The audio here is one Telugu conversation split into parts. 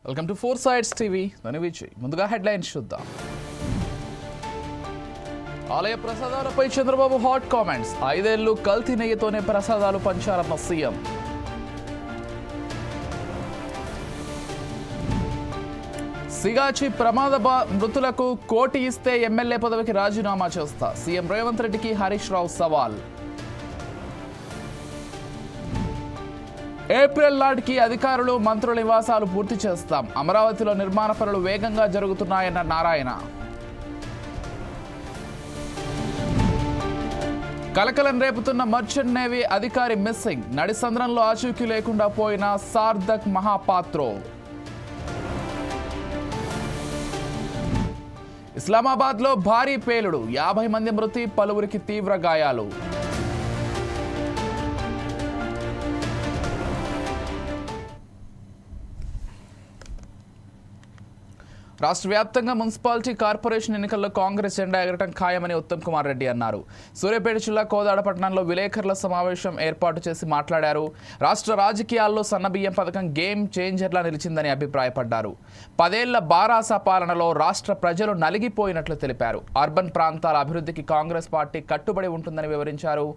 Welcome to four sides TV. నేను విజయ్. ముందుగా హెడ్లైన్స్ చూద్దాం. ఆలయ ప్రసాదాలపై చంద్రబాబు హాట్ కామెంట్స్. 5 ఏళ్లు కల్తీ నెయ్యితోనే ప్రసాదాలు పంచారన్న సీఎం. సిగాచి ప్రమాద మృతులకు కోటి ఇస్తే ఎమ్మెల్యే పదవికి రాజీనామా చేస్తా. సీఎం రేవంత్ రెడ్డికి హరీష్ రావు సవాల్. ఏప్రిల్ నాటికి అధికారులు మంత్రుల నివాసాలు పూర్తి చేస్తాం. అమరావతిలో నిర్మాణ పనులు వేగంగా జరుగుతున్నాయన్న నారాయణ. కలకలం రేపుతున్న మర్చెంట్ నేవీ అధికారి మిస్సింగ్. నడిసంద్రంలో ఆచూకీ లేకుండా పోయిన సార్థక్ మహాపాత్రో. ఇస్లామాబాద్లో భారీ పేలుడు. 50 మంది మృతి, పలువురికి తీవ్ర గాయాలు. రాష్ట్ర వ్యాప్తంగా మున్సిపాలిటీ కార్పొరేషన్ ఎన్నికల్లో కాంగ్రెస్ జెండా ఎగరటం ఖాయమని ఉత్తమ్ కుమార్ రెడ్డి అన్నారు. సూర్యాపేట జిల్లా కోదాడ పట్టణంలో విలేకరుల సమావేశం ఏర్పాటు చేసి మాట్లాడారు. రాష్ట్ర రాజకీయాల్లో సన్నబియ్యం పథకం గేమ్ చేంజర్లా నిలిచిందని అభిప్రాయపడ్డారు. 10 ఏళ్ల బారాస పాలనలో రాష్ట్ర ప్రజలు నలిగిపోయినట్లు తెలిపారు. అర్బన్ ప్రాంతాల అభివృద్ధికి కాంగ్రెస్ పార్టీ కట్టుబడి ఉంటుందని వివరించారు.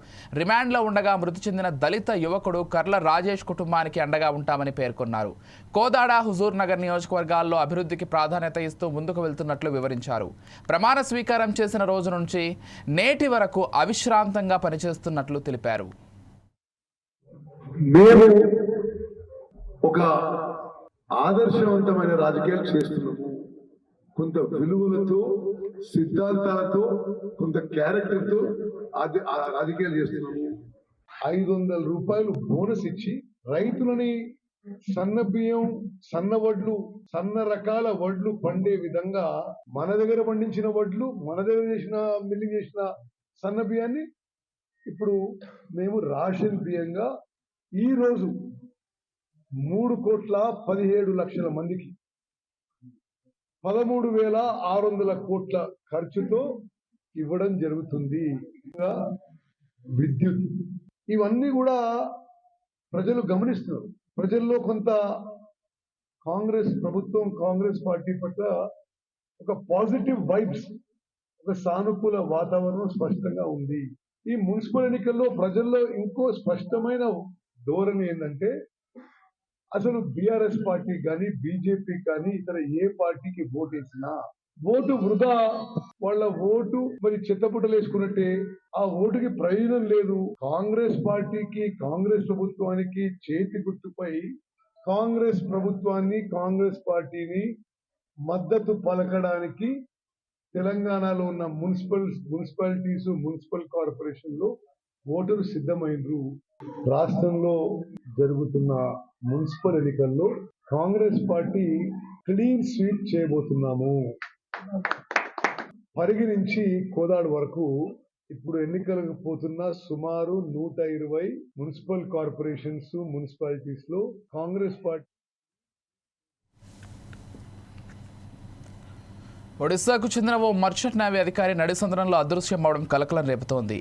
రిమాండ్లో ఉండగా మృతి చెందిన దళిత యువకుడు కర్ల రాజేష్ కుటుంబానికి అండగా ఉంటామని పేర్కొన్నారు. కోదాడ, హుజూర్ నగర్ నియోజకవర్గాల్లో అభివృద్ధికి ప్రాధాన్యత ఇస్తూ ముందుకు వెళ్తున్నట్లు వివరించారు. ప్రమాణ స్వీకారం చేసిన రోజు నుంచి నేటి వరకు అవిశ్రాంతంగా పనిచేస్తున్నట్లు తెలిపారు. మేము ఒక ఆదర్శవంతమైన రాజకీయాలు చేస్తున్నాము. కొంత విలువలతో, సిద్ధాంతాలతో, కొంత క్యారెక్టర్తో రాజకీయాలు చేస్తున్నాము. 500 రూపాయలు బోనస్ ఇచ్చి రైతులని సన్న బియ్యం, సన్న వడ్లు, సన్న రకాల వడ్లు పండే విధంగా మన దగ్గర పండించిన వడ్లు, మన దగ్గర చేసిన మిల్లింగ్ చేసిన సన్న బియ్యాన్ని ఇప్పుడు మేము రేషన్ బియ్యంగా ఈ రోజు 3,17,00,000 మందికి 13,600 కోట్ల ఖర్చుతో ఇవ్వడం జరుగుతుంది. విద్యుత్, ఇవన్నీ కూడా ప్రజలు గమనిస్తున్నారు. ప్రజల్లో కొంత కాంగ్రెస్ ప్రభుత్వం, కాంగ్రెస్ పార్టీ పట్ల ఒక పాజిటివ్ వైబ్స్, ఒక సానుకూల వాతావరణం స్పష్టంగా ఉంది. ఈ మున్సిపల్ ఎన్నికల్లో ప్రజల్లో ఇంకో స్పష్టమైన ధోరణి ఏంటంటే, అసలు బీఆర్ఎస్ పార్టీ కానీ, బీజేపీ కానీ, ఇతర ఏ పార్టీకి ఓటు వేసినా ఓటు వృధా, వాళ్ళ ఓటు మరి చెత్తపుట్టలు వేసుకున్నట్టే, ఆ ఓటుకి ప్రయోజనం లేదు. కాంగ్రెస్ పార్టీకి, కాంగ్రెస్ ప్రభుత్వానికి చేతి గుర్తుపై కాంగ్రెస్ ప్రభుత్వాన్ని, కాంగ్రెస్ పార్టీని మద్దతు పలకడానికి తెలంగాణలో ఉన్న మున్సిపాలిటీస్, మున్సిపల్ కార్పొరేషన్లో ఓటరు సిద్ధమైనరు. రాష్ట్రంలో జరుగుతున్న మున్సిపల్ ఎన్నికల్లో కాంగ్రెస్ పార్టీ క్లీన్ స్వీప్ చేయబోతున్నాము. పరిగి నుంచి కోదాడు వరకు ఇప్పుడు ఎన్నికలకు పోతున్న సుమారు 120 మున్సిపల్ కార్పొరేషన్స్, మున్సిపాలిటీస్ లో కాంగ్రెస్ పార్టీ. ఒడిశాకు చెందిన ఓ మర్చెంట్ నేవీ అధికారి నడిసంద్రంలో అదృశ్యం అవడం కలకలం రేపుతోంది.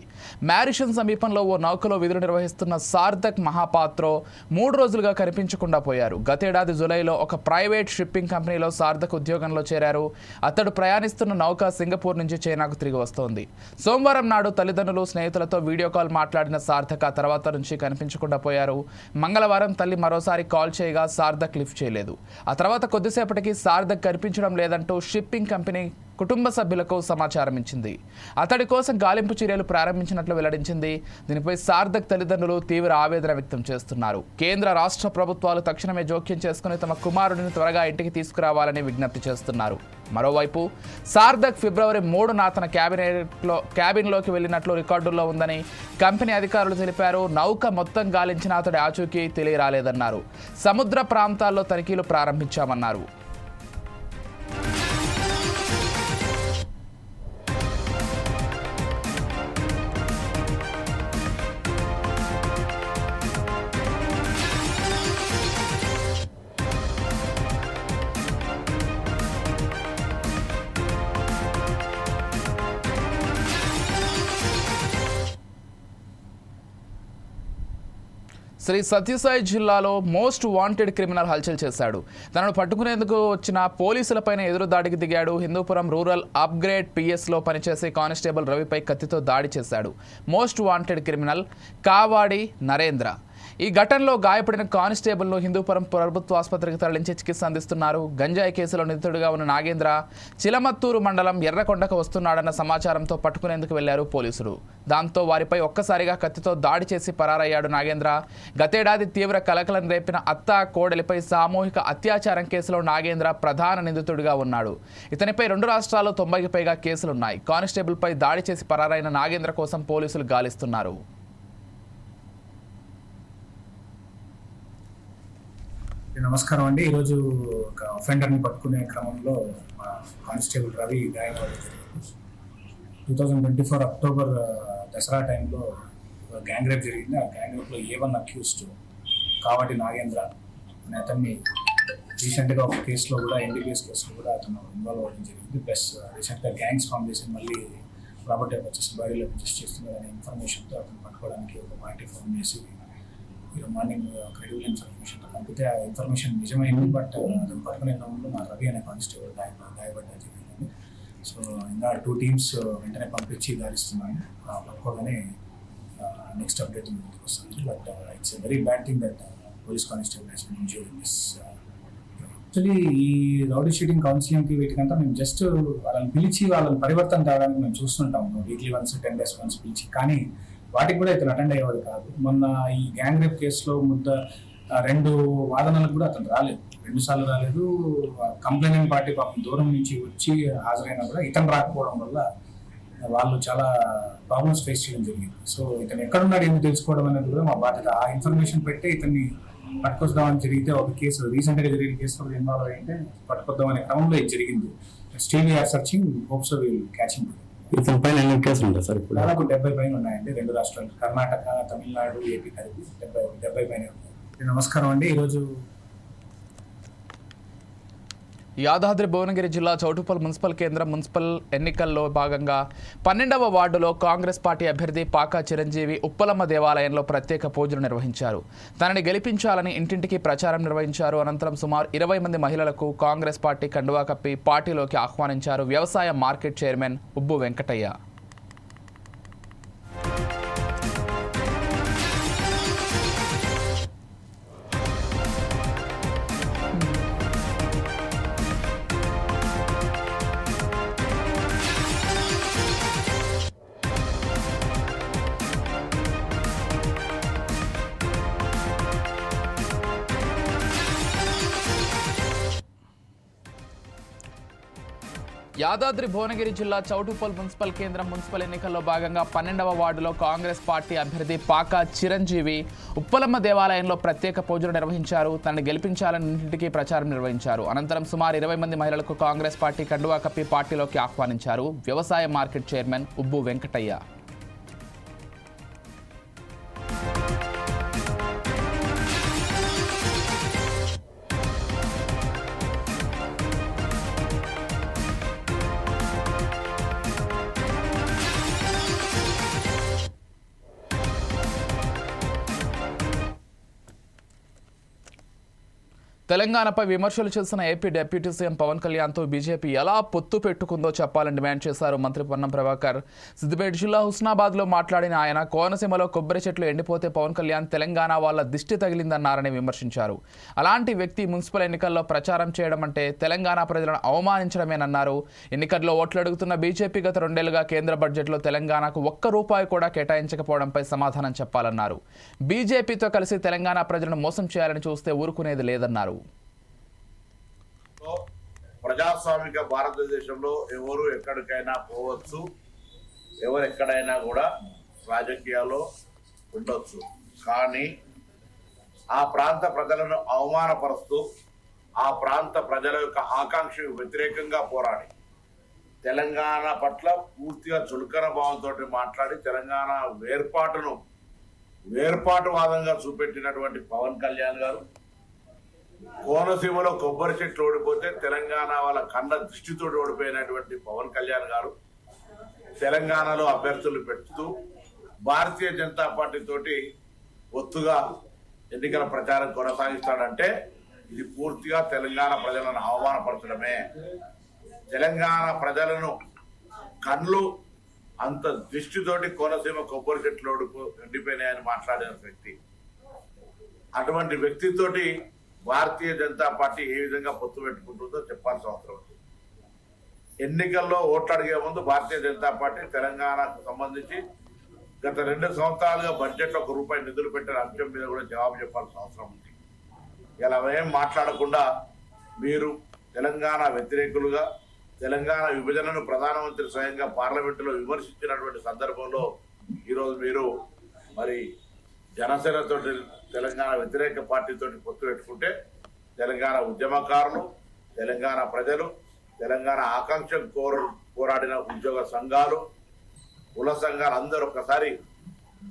మ్యారిషన్ సమీపంలో ఓ నౌకలో విధులు నిర్వహిస్తున్న సార్థక్ మహాపాత్రో 3 రోజులుగా కనిపించకుండా పోయారు. గతేడాది జూలైలో ఒక ప్రైవేట్ షిప్పింగ్ కంపెనీలో సార్థక్ ఉద్యోగంలో చేరారు. అతడు ప్రయాణిస్తున్న నౌక సింగపూర్ నుంచి చైనాకు తిరిగి వస్తోంది. సోమవారం నాడు తల్లిదండ్రులు, స్నేహితులతో వీడియో కాల్ మాట్లాడిన సార్థక్ ఆ తర్వాత నుంచి కనిపించకుండా పోయారు. మంగళవారం తల్లి మరోసారి కాల్ చేయగా సార్థక్ లిఫ్ట్ చేయలేదు. ఆ తర్వాత కొద్దిసేపటికి సార్థక్ కనిపించడం లేదంటూ షిప్పింగ్ కంపెనీ కుటుంబ సభ్యులకు సమాచారం ఇచ్చింది. అతడి కోసం గాలింపు చర్యలు ప్రారంభించినట్లు వెల్లడించింది. దీనిపై సార్థక్ తల్లిదండ్రులు తీవ్ర ఆవేదన వ్యక్తం చేస్తున్నారు. కేంద్ర, రాష్ట్ర ప్రభుత్వాలు తక్షణమే జోక్యం చేసుకుని తమ కుమారుడిని త్వరగా ఇంటికి తీసుకురావాలని విజ్ఞప్తి చేస్తున్నారు. మరోవైపు సార్థక్ ఫిబ్రవరి 3న తన క్యాబిన్లోకి వెళ్లినట్లు రికార్డుల్లో ఉందని కంపెనీ అధికారులు తెలిపారు. నౌక మొత్తం గాలించిన అతడి ఆచూకీ తెలియరాలేదన్నారు. సముద్ర ప్రాంతాల్లో తనిఖీలు ప్రారంభించామన్నారు. శ్రీ సత్యసాయి జిల్లాలో మోస్ట్ వాంటెడ్ క్రిమినల్ హల్చల్ చేశాడు. తనను పట్టుకునేందుకు వచ్చిన పోలీసులపైన ఎదురుదాడికి దిగాడు. హిందూపురం రూరల్ అప్గ్రేడ్ పిఎస్లో పనిచేసే కానిస్టేబుల్ రవిపై కత్తితో దాడి చేశాడు. మోస్ట్ వాంటెడ్ క్రిమినల్ కావాడి నరేంద్ర. ఈ ఘటనలో గాయపడిన కానిస్టేబుల్ను హిందూపురం ప్రభుత్వ ఆసుపత్రికి తరలించి చికిత్స అందిస్తున్నారు. గంజాయి కేసులో నిందితుడిగా ఉన్న నాగేంద్ర చిలమత్తూరు మండలం ఎర్రకొండకు వస్తున్నాడన్న సమాచారంతో పట్టుకునేందుకు వెళ్లారు పోలీసులు. దాంతో వారిపై ఒక్కసారిగా కత్తితో దాడి చేసి పరారయ్యాడు నాగేంద్ర. గతేడాది తీవ్ర కలకలం రేపిన అత్తా కోడలిపై సామూహిక అత్యాచారం కేసులో నాగేంద్ర ప్రధాన నిందితుడిగా ఉన్నాడు. ఇతనిపై 2 రాష్ట్రాల్లో 90కి పైగా కేసులున్నాయి. కానిస్టేబుల్పై దాడి చేసి పరారైన నాగేంద్ర కోసం పోలీసులు గాలిస్తున్నారు. నమస్కారం అండి. ఈరోజు ఒక అఫెండర్ని పట్టుకునే క్రమంలో మా కానిస్టేబుల్ రవి గాయపడడం జరిగింది. 2024 అక్టోబర్ దసరా టైంలో గ్యాంగ్ రేప్ జరిగింది. ఆ gang రేప్లో A1 accused Kavati Nagendra అనే అతన్ని రీసెంట్గా ఒక కేసులో కూడా NDPS కేసులో కూడా అతను ఇన్వాల్వ్ అవ్వడం జరిగింది. ప్లస్ రీసెంట్గా గ్యాంగ్స్ ఫామ్ చేసి మళ్ళీ ప్రాపర్టీ వచ్చేసి బాడీలో అడ్జస్ట్ చేస్తున్నారనే ఇన్ఫర్మేషన్తో అతను పట్టుకోవడానికి ఒక పార్టీ ఫామ్ చేసి ఈరోజు మార్నింగ్ క్రెడిబుల్ ఇన్ఫర్మేషన్తో పంపితే ఆ ఇన్ఫర్మేషన్ నిజమైంది. బట్ అతను పట్టుకునే క్రమంలో మా రవి అనే కానిస్టేబుల్ గాయపడ్డా జరిగింది. సో ఇంకా 2 టీమ్స్ వెంటనే పంపించి గాలిస్తున్నాను. పట్టుకోగానే నెక్స్ట్ అప్డేట్ ముందుకు వస్తుంది. But it's very bad thing that police constable he's been injured in this. Actually ఈ రౌడీ షీటింగ్ కౌన్సిలింగ్కి వీటికంతా మేము జస్ట్ వాళ్ళని పిలిచి వాళ్ళని పరివర్తన తేవడానికి మేము చూస్తుంటాం. వీక్లీ వన్స్ 10 days వన్స్ పిలిచి, కానీ వాటికి కూడా ఇతను అటెండ్ అయ్యేవాడు కాదు. మొన్న ఈ గ్యాంగ్ రేప్ కేసులో 2 వాదనలకు కూడా అతను రాలేదు, 2 సార్లు రాలేదు. కంప్లైంట్ పార్టీ పాపం దూరం నుంచి వచ్చి హాజరైనా కూడా ఇతను రాకపోవడం వల్ల వాళ్ళు చాలా ప్రాబ్లమ్స్ ఫేస్ చేయడం జరిగింది. సో ఇతను ఎక్కడున్నాడు ఏమి తెలుసుకోవడం అనేది కూడా మా బాధ్యత. ఆ ఇన్ఫర్మేషన్ పెట్టి ఇతన్ని పట్టుకొద్దామని జరిగితే ఒక కేసు రీసెంట్గా జరిగిన కేసులో ఇన్వాల్వ్ అయ్యింటే పట్టుకొద్దామనే క్రమంలో ఇది జరిగింది. Still we're searching, hopes will catching. ఇతని పైన ఎన్ని కేసులు ఉంటాయి సార్? ఇప్పుడు దాదాపు 70 పైన ఉన్నాయండి. 2 రాష్ట్రాలు కర్ణాటక, తమిళనాడు, ఏపీ కలిపి 70 పైన ఉన్నాయి. నమస్కారం అండి. ఈరోజు యాదాద్రి భువనగిరి జిల్లా చౌటుప్పల్ మున్సిపల్ కేంద్రం మున్సిపల్ ఎన్నికల్లో భాగంగా 12వ వార్డులో కాంగ్రెస్ పార్టీ అభ్యర్థి పాకా చిరంజీవి ఉప్పలమ్మ దేవాలయంలో ప్రత్యేక పూజలు నిర్వహించారు. తనని గెలిపించాలని ఇంటింటికి ప్రచారం నిర్వహించారు. అనంతరం సుమారు 20 మంది మహిళలకు కాంగ్రెస్ పార్టీ కండువా కప్పి పార్టీలోకి ఆహ్వానించారు వ్యవసాయ మార్కెట్ చైర్మన్ ఉబ్బు వెంకటయ్య. యాదాద్రి భువనగిరి జిల్లా చౌటుప్పల్ మున్సిపల్ కేంద్రం మున్సిపల్ ఎన్నికల్లో భాగంగా 12వ వార్డులో కాంగ్రెస్ పార్టీ అభ్యర్థి పాకా చిరంజీవి ఉప్పలమ్మ దేవాలయంలో ప్రత్యేక పూజలు నిర్వహించారు. తనని గెలిపించాలని ఇంటింటికి ప్రచారం నిర్వహించారు. అనంతరం సుమారు 20 మంది మహిళలకు కాంగ్రెస్ పార్టీ కండువా కప్పి పార్టీలోకి ఆహ్వానించారు వ్యవసాయ మార్కెట్ చైర్మన్ ఉబ్బు వెంకటయ్య. తెలంగాణపై విమర్శలు చేసిన ఏపీ డిప్యూటీ సీఎం పవన్ కళ్యాణ్తో బీజేపీ ఎలా పొత్తు పెట్టుకుందో చెప్పాలని డిమాండ్ చేశారు మంత్రి పొన్నం ప్రభాకర్. సిద్దిపేట జిల్లా హుస్నాబాద్లో మాట్లాడిన ఆయన కోనసీమలో కొబ్బరి చెట్లు ఎండిపోతే పవన్ కళ్యాణ్ తెలంగాణ వాళ్ళ దిష్టి తగిలిందన్నారని విమర్శించారు. అలాంటి వ్యక్తి మున్సిపల్ ఎన్నికల్లో ప్రచారం చేయడం అంటే తెలంగాణ ప్రజలను అవమానించడమేనన్నారు. ఎన్నికల్లో ఓట్లు అడుగుతున్న బీజేపీ గత 2 ఏళ్లుగా కేంద్ర బడ్జెట్లో తెలంగాణకు ₹1 కూడా కేటాయించకపోవడంపై సమాధానం చెప్పాలన్నారు. బీజేపీతో కలిసి తెలంగాణ ప్రజలను మోసం చేయాలని చూస్తే ఊరుకునేది లేదన్నారు. ప్రజాస్వామిక భారతదేశంలో ఎవరు ఎక్కడికైనా పోవచ్చు, ఎవరు ఎక్కడైనా కూడా రాజకీయాల్లో ఉండొచ్చు. కానీ ఆ ప్రాంత ప్రజలను అవమానపరుస్తూ ఆ ప్రాంత ప్రజల యొక్క ఆకాంక్షకు వ్యతిరేకంగా పోరాడి తెలంగాణ పట్ల పూర్తిగా చులకన భావంతో మాట్లాడి తెలంగాణ వేర్పాటువాదంగా చూపెట్టినటువంటి పవన్ కళ్యాణ్ గారు కోనసీమలో కొబ్బరి చెట్లు ఓడిపోతే తెలంగాణ వాళ్ళ కన్న దృష్టితో ఓడిపోయినటువంటి పవన్ కళ్యాణ్ గారు తెలంగాణలో అభ్యర్థులు పెడుతూ భారతీయ జనతా పార్టీ తోటి ఒత్తుగా ఎన్నికల ప్రచారం కొనసాగిస్తాడంటే ఇది పూర్తిగా తెలంగాణ ప్రజలను అవమానపరచడమే. తెలంగాణ ప్రజలను కళ్ళు అంత దృష్టితోటి కోనసీమ కొబ్బరి చెట్లు ఎండిపోయినాయని మాట్లాడిన వ్యక్తి, అటువంటి వ్యక్తితోటి భారతీయ జనతా పార్టీ ఏ విధంగా పొత్తు పెట్టుకుంటుందో చెప్పాల్సిన అవసరం ఉంది. ఎన్నికల్లో ఓట్లు అడిగే ముందు భారతీయ జనతా పార్టీ తెలంగాణకు సంబంధించి గత 2 సంవత్సరాలుగా బడ్జెట్లో ₹1 నిధులు పెట్టిన అంశం మీద కూడా జవాబు చెప్పాల్సిన అవసరం ఉంది. ఇలా ఏం మాట్లాడకుండా మీరు తెలంగాణ వ్యతిరేకులుగా తెలంగాణ విభజనను ప్రధానమంత్రి స్వయంగా పార్లమెంటులో విమర్శించినటువంటి సందర్భంలో ఈరోజు మీరు మరి జనసేనతో తెలంగాణ వ్యతిరేక పార్టీతో పొత్తు పెట్టుకుంటే తెలంగాణ ఉద్యమకారులు, తెలంగాణ ప్రజలు, తెలంగాణ ఆకాంక్ష పోరాడిన ఉద్యోగ సంఘాలు, కుల సంఘాలు అందరూ ఒకసారి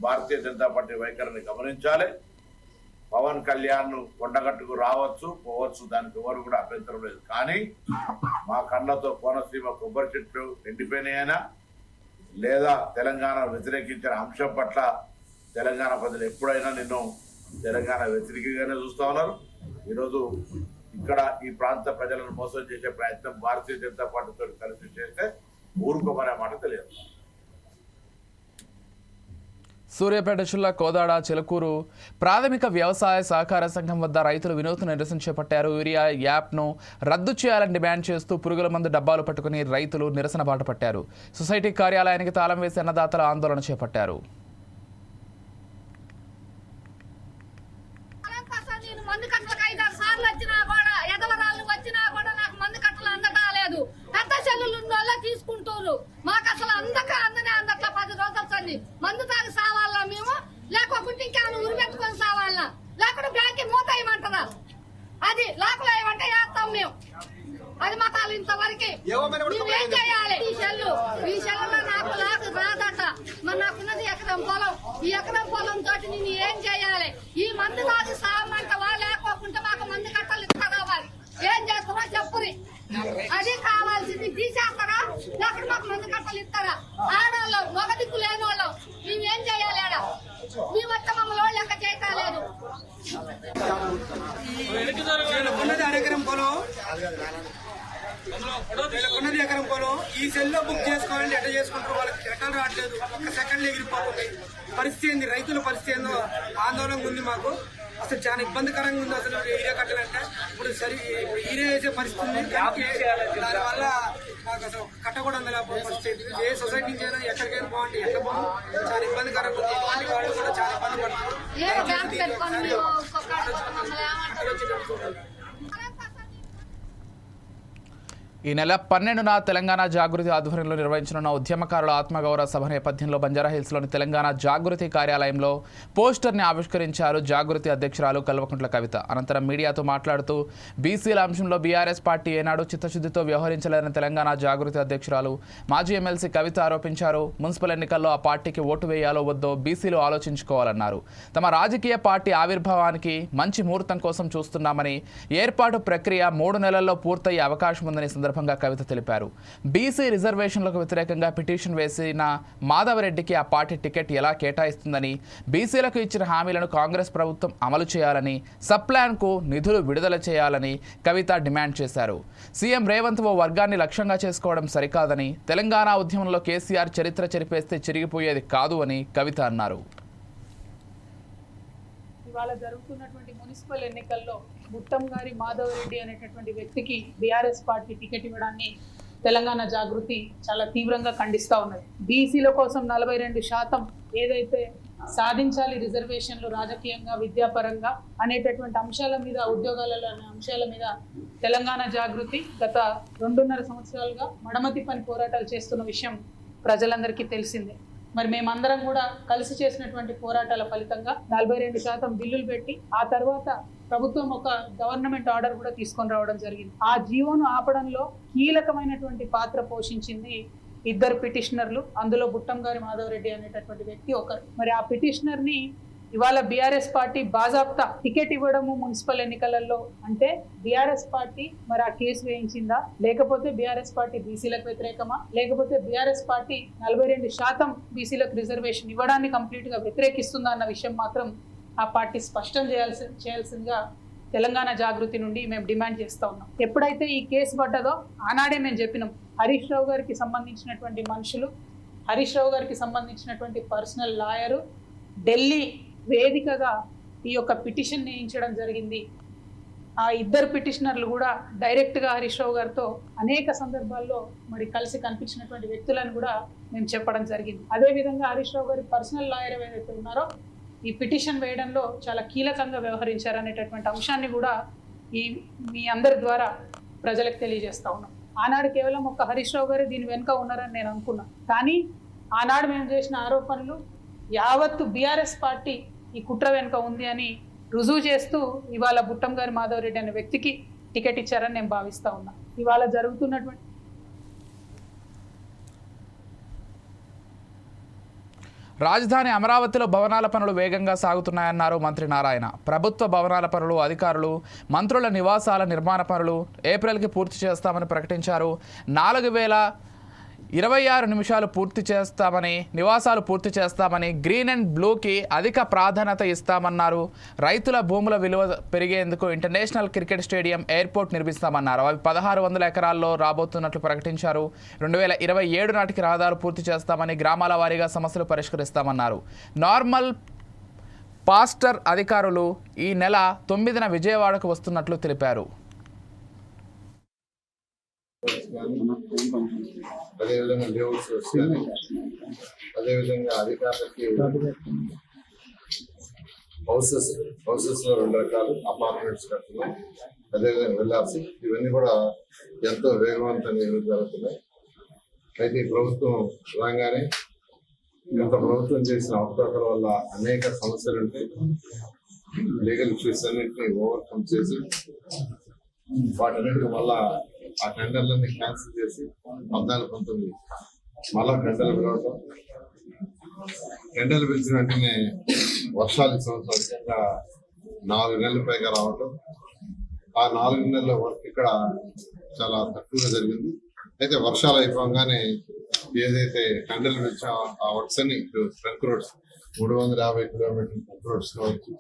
భారతీయ జనతా పార్టీ వైఖరిని గమనించాలి. పవన్ కళ్యాణ్ కొండగట్టుకు రావచ్చు పోవచ్చు, దానికి ఎవరు కూడా అభ్యంతరం లేదు. కానీ మా కళ్ళతో కోనసీమ కొబ్బరి చెట్లు ఎండిపోయినాయనా లేదా తెలంగాణ వ్యతిరేకించిన అంశం పట్ల తెలంగాణ ప్రజలు ఎప్పుడైనా నిన్ను తెలంగాణ వ్యతిరేకంగానే చూస్తా ఉన్నారు. ఈరోజు ఇక్కడ ఈ ప్రాంత ప్రజలను మోసం చేసే ప్రయత్నం భారతీయ జనతా పార్టీతో కలిసి చేస్తే ఊరుకోమనే మాట తెలియదు. సూర్యాపేట జిల్లా కోదాడ చిలకూరు ప్రాథమిక వ్యవసాయ సహకార సంఘం వద్ద రైతులు వినూత్న నిరసన చేపట్టారు. యూరియా యాప్ను రద్దు చేయాలని డిమాండ్ చేస్తూ పురుగుల మందు డబ్బాలు పట్టుకుని రైతులు నిరసన బాట పట్టారు. సొసైటీ కార్యాలయానికి తాళం వేసి అన్నదాతలు ఆందోళన చేపట్టారు. తీసుకుంటారు మాకు అసలు అందట్లా 10 రోజులు సంది మందు తాగి సావాలా మేము, లేకపోతే ఇంకేమైనా ఉరిపెట్టుకొని సావాలా, లేకపోతే బ్యాంక్ మూతేయమంటారా? అది లోపల ఏమంటే వేస్తాం మేము. అది మతాలు ఇంతవరకు ఏం చేయాలి? ఈ సెల్లులో నాకు రాదట. మరి నాకున్నది ఎకరం పొలం. ఈ ఎకరం పొలం తోటి నేను ఏం చేయాలి? ఈ మందు తాగి సావమంటవా, లేకపోతే మాకు మందు కట్టలు ఇస్తారా? మరి ఏం చేస్తారో చెప్పురి. అది కావాల్సింది తీసేస్తారా, లేకపోతే మాకు మందు కట్టలు ఇస్తారా? ఆడవాళ్ళు మగ దిక్కు లేని వాళ్ళు మేమేం చేయాలి? ఆడ మీ వచ్చ మమ్మల్ని లెక్క చేయలేదు. ఉన్నది ఎకరం పొలం ఈ సెల్లో బుక్ చేసుకోవాలంటే ఎట్లా చేసుకుంటారు? వాళ్ళకి ఎకరాలు రావట్లేదు, ఒక్క సెకండ్లో ఎగిరిపోతుంది. పరిస్థితి ఏంది? రైతుల పరిస్థితి ఏందో ఆందోళనగా ఉంది మాకు. అసలు చాలా ఇబ్బందికరంగా ఉంది అసలు ఏరియా కట్టాలంటే. ఇప్పుడు ఏరియా వేసే పరిస్థితి ఉంది. దానివల్ల మాకు అసలు కట్ట కూడా ఉంది పరిస్థితి. ఏ సొసైటీ నుంచి అయినా ఎక్కడికైనా బాగుంటుంది, ఎట్లా బాగుంది, చాలా ఇబ్బందికరంగా ఉంది. ఇటువంటి వాళ్ళు కూడా చాలా ఇబ్బంది పడుతున్నారు. ఈ నెల 12న తెలంగాణ జాగృతి ఆధ్వర్యంలో నిర్వహించనున్న ఉద్యమకారుల ఆత్మగౌరవ సభ నేపథ్యంలో బంజారాహిల్స్లోని తెలంగాణ జాగృతి కార్యాలయంలో పోస్టర్ని ఆవిష్కరించారు జాగృతి అధ్యక్షురాలు కల్వకుంట్ల కవిత. అనంతరం మీడియాతో మాట్లాడుతూ బీసీల అంశంలో బీఆర్ఎస్ పార్టీ ఏనాడు చిత్తశుద్ధితో వ్యవహరించలేదని తెలంగాణ జాగృతి అధ్యక్షురాలు మాజీ ఎమ్మెల్సీ కవిత ఆరోపించారు. మున్సిపల్ ఎన్నికల్లో ఆ పార్టీకి ఓటు వేయాలో వద్దో బీసీలు ఆలోచించుకోవాలన్నారు. తమ రాజకీయ పార్టీ ఆవిర్భావానికి మంచి ముహూర్తం కోసం చూస్తున్నామని, ఏర్పాటు ప్రక్రియ 3 నెలల్లో పూర్తయ్యే అవకాశం ఉందని సందర్భంగా కవిత తెలిపారు. బీసీ రిజర్వేషన్లకు వ్యతిరేకంగా పిటిషన్ వేసిన మాధవరెడ్డికి ఆ పార్టీ టికెట్ ఎలా కేటాయిస్తుందని, బీసీలకు ఇచ్చిన హామీలను కాంగ్రెస్ ప్రభుత్వం అమలు చేయాలని, సబ్ ప్లాన్కు నిధులు విడుదల చేయాలని కవిత డిమాండ్ చేశారు. సీఎం రేవంత్ ఓ వర్గాన్ని లక్ష్యంగా చేసుకోవడం సరికాదని, తెలంగాణ ఉద్యమంలో కేసీఆర్ చరిత్ర చెరిపేస్తే చిరిగిపోయేది కాదు అని కవిత అన్నారు. ఇవాళ జరుగుతున్నటువంటి మున్సిపల్ ఎన్నికల్లో ముత్తంగారి మాధవరెడ్డి అనేటటువంటి వ్యక్తికి బీఆర్ఎస్ పార్టీ టికెట్ ఇవ్వడాన్ని తెలంగాణ జాగృతి చాలా తీవ్రంగా ఖండిస్తూ ఉన్నది. బీసీల కోసం 42% ఏదైతే సాధించాలి రిజర్వేషన్లు రాజకీయంగా, విద్యాపరంగా అనేటటువంటి అంశాల మీద, ఉద్యోగాలలో అనే అంశాల మీద తెలంగాణ జాగృతి గత 2.5 సంవత్సరాలుగా మడమతి పని పోరాటాలు చేస్తున్న విషయం ప్రజలందరికీ తెలిసిందే. మరి మేమందరం కూడా కలిసి చేసినటువంటి పోరాటాల ఫలితంగా 42% బిల్లులు పెట్టి ఆ తర్వాత ప్రభుత్వం ఒక గవర్నమెంట్ ఆర్డర్ కూడా తీసుకొని రావడం జరిగింది. ఆ జీవోను ఆపడంలో కీలకమైనటువంటి పాత్ర పోషించింది 2 పిటిషనర్లు. అందులో బుట్టంగారి మాధవరెడ్డి అనేటటువంటి వ్యక్తి ఒకరు. మరి ఆ పిటిషనర్ని ఇవాళ బీఆర్ఎస్ పార్టీ బాజాప్తా టికెట్ ఇవ్వడము మున్సిపల్ ఎన్నికలలో అంటే బీఆర్ఎస్ పార్టీ మరి ఆ కేసు వేయించిందా, లేకపోతే బీఆర్ఎస్ పార్టీ బీసీలకు వ్యతిరేకమా, లేకపోతే బీఆర్ఎస్ పార్టీ 42% బీసీలకు రిజర్వేషన్ ఇవ్వడాన్ని కంప్లీట్ గా వ్యతిరేకిస్తుందా అన్న విషయం మాత్రం ఆ పార్టీ స్పష్టం చేయాల్సిందిగా తెలంగాణ జాగృతి నుండి మేము డిమాండ్ చేస్తూ ఉన్నాం. ఎప్పుడైతే ఈ కేసు పడ్డదో ఆనాడే మేము చెప్పినాం, హరీష్ రావు గారికి సంబంధించినటువంటి మనుషులు, హరీష్ రావు గారికి సంబంధించినటువంటి పర్సనల్ లాయరు ఢిల్లీ వేదికగా ఈ యొక్క పిటిషన్ వేయించడం జరిగింది. ఆ ఇద్దరు పిటిషనర్లు కూడా డైరెక్ట్గా హరీష్ రావు గారితో అనేక సందర్భాల్లో మరి కలిసి కనిపించినటువంటి వ్యక్తులను కూడా మేము చెప్పడం జరిగింది. అదేవిధంగా హరీష్ రావు గారి పర్సనల్ లాయర్ ఏదైతే ఉన్నారో ఈ పిటిషన్ వేయడంలో చాలా కీలకంగా వ్యవహరించారనేటటువంటి అంశాన్ని కూడా మీ అందరి ద్వారా ప్రజలకు తెలియజేస్తా ఉన్నాం. ఆనాడు కేవలం ఒక హరీష్ రావు గారు దీని వెనుక ఉన్నారని నేను అనుకున్నా, కానీ ఆనాడు మేము చేసిన ఆరోపణలు యావత్తు బీఆర్ఎస్ పార్టీ ఈ కుట్ర వెనుక ఉంది అని రుజువు చేస్తూ ఇవాళ బుట్టంగారి మాధవరెడ్డి అనే వ్యక్తికి టికెట్ ఇచ్చారని నేను భావిస్తా ఉన్నా. ఇవాళ జరుగుతున్నటువంటి రాజధాని అమరావతిలో భవనాల పనులు వేగంగా సాగుతున్నాయన్నారు మంత్రి నారాయణ. ప్రభుత్వ భవనాల పనులు అధికారులు మంత్రుల నివాసాల నిర్మాణ పనులు ఏప్రిల్కి పూర్తి చేస్తామని ప్రకటించారు. 4026 నిమిషాలు పూర్తి చేస్తామని, నివాసాలు పూర్తి చేస్తామని, గ్రీన్ అండ్ బ్లూకి అధిక ప్రాధాన్యత ఇస్తామన్నారు. రైతుల భూముల విలువ పెరిగేందుకు ఇంటర్నేషనల్ క్రికెట్ స్టేడియం, ఎయిర్పోర్ట్ నిర్మిస్తామన్నారు. అవి 1600 ఎకరాల్లో రాబోతున్నట్లు ప్రకటించారు. 2027 నాటికి రహదారులు పూర్తి చేస్తామని, గ్రామాల వారీగా సమస్యలు పరిష్కరిస్తామన్నారు. నార్మల్ పాస్టర్ అధికారులు ఈ నెల 9న విజయవాడకు వస్తున్నట్లు తెలిపారు. అదేవిధంగా లేఅవుట్స్ వస్తాయి. అదేవిధంగా అధికారులకి హౌసెస్ లో 2 రకాలు అపార్ట్మెంట్స్ కడుతున్నాం. అదేవిధంగా విల్లాస్, ఇవన్నీ కూడా ఎంతో వేగవంతంగా జరుగుతున్నాయి. అయితే ఈ ప్రభుత్వం రాగానే గత ప్రభుత్వం చేసిన అవకాశాల వల్ల అనేక సమస్యలు ఉంటాయి. లీగల్ ఇష్యూస్ అన్నింటినీ ఓవర్కమ్ చేసి వాటన్నిటిని మళ్ళా ఆ టెండర్లన్నీ క్యాన్సిల్ చేసి 14-19 మళ్ళా టెండర్లు పిలవటం. టెండర్లు పిలిచిన వెంటనే వర్షాలు ఈ సంవత్సరం అధికంగా 4 నెలల పైగా రావటం. ఆ 4 నెలల వర్క్ ఇక్కడ చాలా తక్కువగా జరిగింది. అయితే వర్షాలు అయిపోగానే ఏదైతే టెండర్లు పిలిచా ఆ వర్క్స్ అన్ని ట్రంక్ రోడ్స్ 350 కిలోమీటర్ల ట్రంక్ రోడ్స్ కావచ్చు,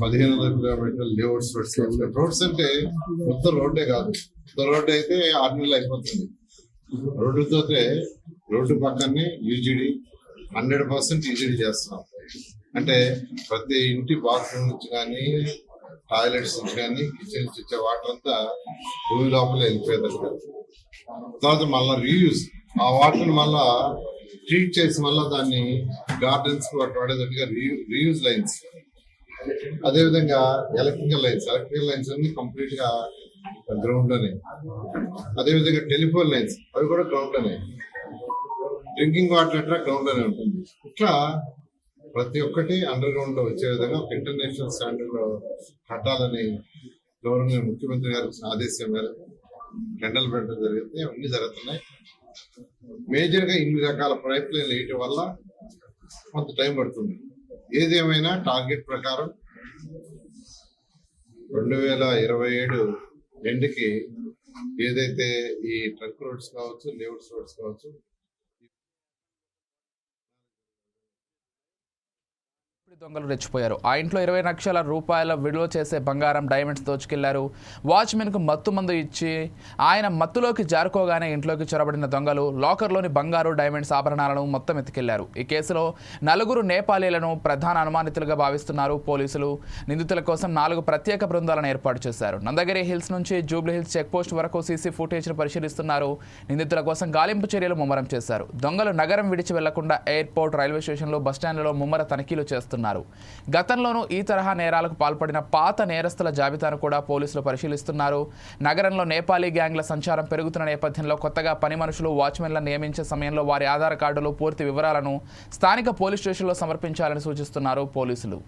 1500 కిలోమీటర్ల లేఅవుట్స్ రోడ్స్. రోడ్స్ అంటే మొత్తం రోడ్డే కాదు, మొత్తం రోడ్డు అయితే 6 నెలలు అయిపోతుంది. రోడ్డుతో రోడ్డు పక్కనే యూజీడీ 100% యూజీడీ చేస్తున్నాం. అంటే ప్రతి ఇంటి బాత్రూమ్ నుంచి కానీ, టాయిలెట్స్ నుంచి కానీ, కిచెన్ నుంచి వచ్చే వాటర్ అంతా భూమి లోపల వెళ్ళిపోయేది. తర్వాత మళ్ళీ రీయూజ్, ఆ వాటర్ మళ్ళా ట్రీట్ చేసి మళ్ళీ దాన్ని గార్డెన్స్ వాడేటట్టుగా రీయూజ్ లైన్స్. అదేవిధంగా ఎలక్ట్రికల్ లైన్స్ అన్ని కంప్లీట్ గా గ్రౌండ్ లోనే. అదేవిధంగా టెలిఫోన్ లైన్స్ అవి కూడా గ్రౌండ్ లోనే. డ్రింకింగ్ వాటర్ ఎట్లా గ్రౌండ్ లోనే ఉంటుంది. ఇట్లా ప్రతి ఒక్కటి అండర్ గ్రౌండ్ లో వచ్చే విధంగా ఒక ఇంటర్నేషనల్ స్టాండర్డ్ లో కట్టాలని గవర్నమెంట్ ముఖ్యమంత్రి గారి ఆదేశం మేరకు టెండర్లు పెట్టడం జరిగింది. అవన్నీ జరుగుతున్నాయి. మేజర్ గా ఇన్ని రకాల పైప్ లైన్లు వేయటం వల్ల కొంత టైం పడుతుంది. ఏదేమైనా టార్గెట్ ప్రకారం 2027 ఎండ్కి ఏదైతే ఈ ట్రంక్ రోడ్స్ కావచ్చు, లేఅవుట్స్ రోడ్స్ కావచ్చు, దొంగలు రెచ్చిపోయారు. ఆ ఇంట్లో 20 లక్షల రూపాయల విలువ చేసే బంగారం, డైమండ్స్ దోచుకెళ్లారు. వాచ్మెన్కు మత్తు మందు ఇచ్చి ఆయన మత్తులోకి జారుకోగానే ఇంట్లోకి చొరబడిన దొంగలు లాకర్లోని బంగారు, డైమండ్స్ ఆభరణాలను మొత్తం ఎత్తుకెళ్లారు. ఈ కేసులో 4 నేపాలీలను ప్రధాన అనుమానితులుగా భావిస్తున్నారు పోలీసులు. నిందితుల కోసం 4 ప్రత్యేక బృందాలను ఏర్పాటు చేశారు. నందగిరి హిల్స్ నుంచి జూబ్లీ హిల్స్ చెక్పోస్ట్ వరకు సీసీ ఫుటేజ్ను పరిశీలిస్తున్నారు. నిందితుల కోసం గాలింపు చర్యలు ముమ్మరం చేశారు. దొంగలు నగరం విడిచి వెళ్లకుండా ఎయిర్పోర్ట్, రైల్వే స్టేషన్లు, బస్టాండ్లలో ముమ్మర తనిఖీలు చేస్తున్నారు. గతంలోనూ ఈ తరహా నేరాలకు పాల్పడిన పాత నేరస్తుల జాబితాను కూడా పోలీసులు పరిశీలిస్తున్నారు. నగరంలో నేపాలీ గ్యాంగ్ల సంచారం పెరుగుతున్న నేపథ్యంలో కొత్తగా పని మనుషులు, వాచ్మెన్లను నియమించే సమయంలో వారి ఆధార్ కార్డులు, పూర్తి వివరాలను స్థానిక పోలీస్ స్టేషన్లో సమర్పించాలని సూచిస్తున్నారు పోలీసులు.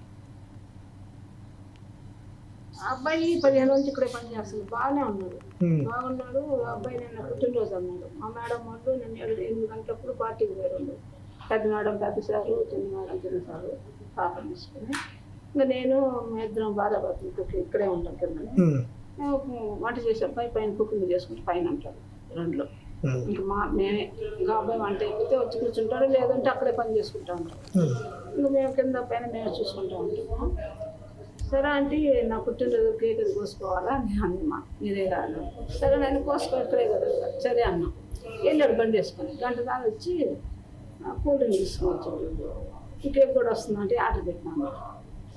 అబ్బాయి 15 నుంచి ఇక్కడే పనిచేస్తుంది. బాగున్నాడు. అబ్బాయి నిన్న పుట్టినరోజు అన్నాడు. మా మేడం వాళ్ళు నిన్న 8 గంటలప్పుడు పార్టీకి పోయారు. పెద్ద మేడం పెద్ద సారు, చిన్న మేడం చిన్న సారు పాపం తీసుకుని, ఇంకా నేను ఇద్దరం భార్యాభర్తలు ఇక్కడే ఉంటాం. కింద వంట చేసే అబ్బాయి పైన కుకింగ్ చేసుకుంటే పైన అంటాడు 2లో. ఇంకా మేమే ఇంకా అబ్బాయి వంట అయిపోతే వచ్చి కూర్చుంటాడు, లేదంటే అక్కడే పని చేసుకుంటా ఉంటాడు. ఇంకా మేము కింద పైన మేము చూసుకుంటూ ఉంటాము. సరే అంటే నా పుట్టినరోజు కేక్ అది కోసుకోవాలా అని అన్నమా మీరే కాదు. సరే నేను కోసుకోవట్లే కదా, సరే అన్నా. వెళ్ళాడు బండి వేసుకొని గంట దాకా వచ్చి కూల్ డ్రింక్ తీసుకొచ్చాడు. ఈ కేక్ కూడా వస్తుందంటే ఆర్డర్ పెట్టినాము.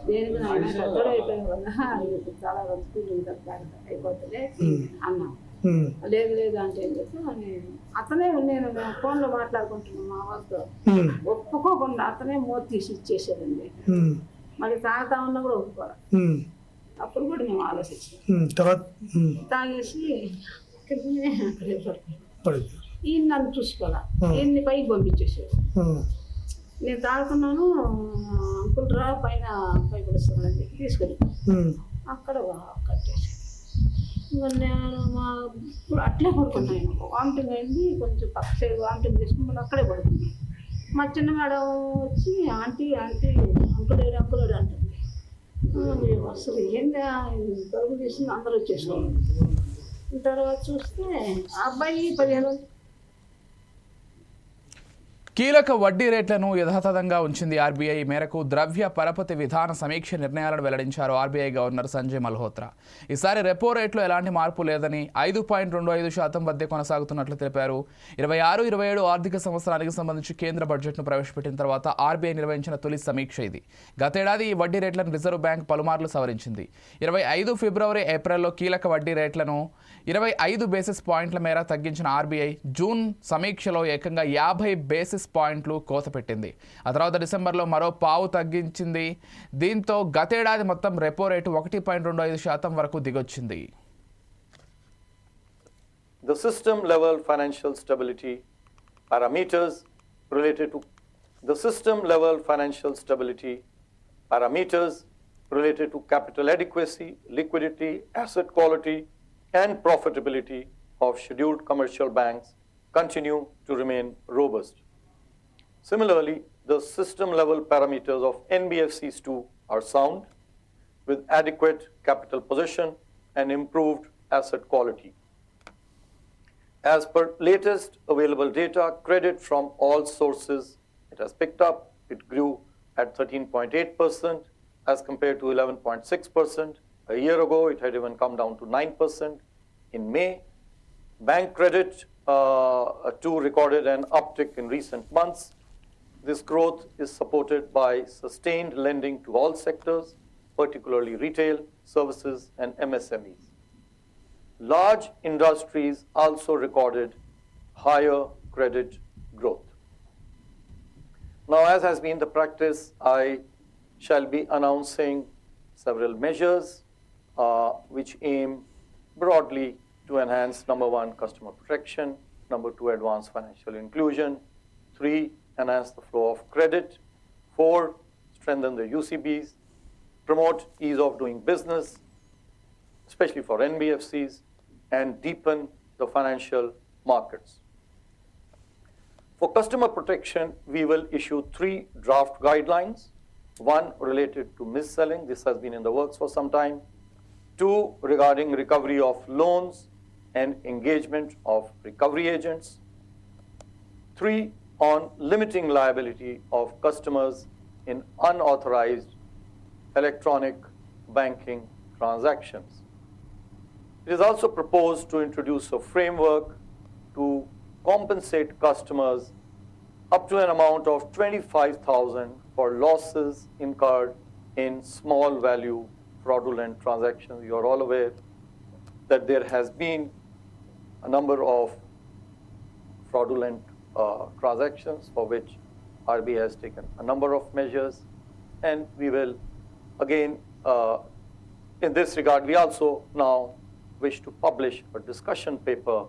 దేనికి నాయన పెద్దలు అయిపోయాం కదా, చాలా కూల్ డ్రింక్ అయిపోతుంది అన్నాం. లేదు లేదు అంటే ఏం చెప్పి అతనే నేను ఫోన్లో మాట్లాడుకుంటున్నాను మా వాళ్ళతో, ఒప్పుకోకుండా అతనే మూత తీసి ఇచ్చేసాడండి. మళ్ళీ తాగుతా ఉన్నా కూడా ఒప్పుకోవాలి. అప్పుడు కూడా మేము ఆలోచించాం. తాగేసి ఈయన నన్ను చూసుకోవాలా, ఈయన్ని పైకి పంపించేసాడు. నేను తాగుతున్నాను, అంకుల్ రా పైన పైకి వస్తున్నాడని చెప్పి తీసుకెళ్ళి అక్కడ కట్టేసి ఇంకా నేను ఇప్పుడు అట్లే పడుకున్నాను. వామిటింగ్ అయింది, కొంచెం పక్క సైడ్ వామిటింగ్ తీసుకుని అక్కడే పడుకున్నాను. మా చిన్న మేడం వచ్చి ఆంటీ ఆంటీ అంకులేడు అంకులేడు అంటుంది. అసలు ఏంటా పరుగు చేసి అందరూ వచ్చేసుకోండి. తర్వాత చూస్తే ఆ అబ్బాయి 15 కీలక వడ్డీ రేట్లను యథాతథంగా ఉంచింది ఆర్బీఐ. మేరకు ద్రవ్య పరపతి విధాన సమీక్ష నిర్ణయాలను వెల్లడించారు ఆర్బీఐ గవర్నర్ సంజయ్ మల్హోత్రా. ఈసారి రెపో రేట్లో ఎలాంటి మార్పు లేదని 5.25% వద్దే కొనసాగుతున్నట్లు తెలిపారు. 26-27 ఆర్థిక సంవత్సరానికి సంబంధించి కేంద్ర బడ్జెట్ను ప్రవేశపెట్టిన తర్వాత ఆర్బీఐ నిర్వహించిన తొలి సమీక్ష ఇది. గతేడాది ఈ వడ్డీ రేట్లను రిజర్వ్ బ్యాంక్ పలుమార్లు సవరించింది. 25 ఫిబ్రవరి ఏప్రిల్లో కీలక వడ్డీ రేట్లను 25 బేసిస్ పాయింట్ల మేర తగ్గించిన ఆర్బీఐ జూన్ సమీక్షలో ఏకంగా 50 బేసిస్ పాయింట్లు కోతపెట్టింది. ఆ తర్వాత డిసెంబర్లో మరో పావు తగ్గించింది. దీంతో గతేడాది మొత్తం రెపో రేటు 1.25% వరకు దిగొచ్చింది. The system level financial stability parameters related to capital adequacy, liquidity, asset quality and profitability of scheduled commercial banks continue to remain robust. Similarly, the system level parameters of NBFCs too are sound, with adequate capital position and improved asset quality. As per latest available data, credit from all sources, it has picked up. It grew at 13.8% as compared to 11.6%. A year ago, it had even come down to 9%. In May, bank credit too recorded an uptick in recent months. This growth is supported by sustained lending to all sectors, particularly retail, services, and MSMEs. Large industries also recorded higher credit growth. Now, as has been the practice, I shall be announcing several measures which aim broadly to enhance, number 1, customer protection, number 2, advance financial inclusion, 3, enhance the flow of credit, 4, strengthen the UCBs, promote ease of doing business, especially for NBFCs, and deepen the financial markets. For customer protection, we will issue 3 draft guidelines, 1 related to mis-selling, this has been in the works for some time, 2 regarding recovery of loans and engagement of recovery agents, 3 on limiting liability of customers in unauthorized electronic banking transactions. It is also proposed to introduce a framework to compensate customers up to an amount of 25,000 for losses incurred in small value fraudulent transactions. You are all aware that there has been a number of fraudulent transactions for which RBI has taken a number of measures, and we will again in this regard we also now wish to publish a discussion paper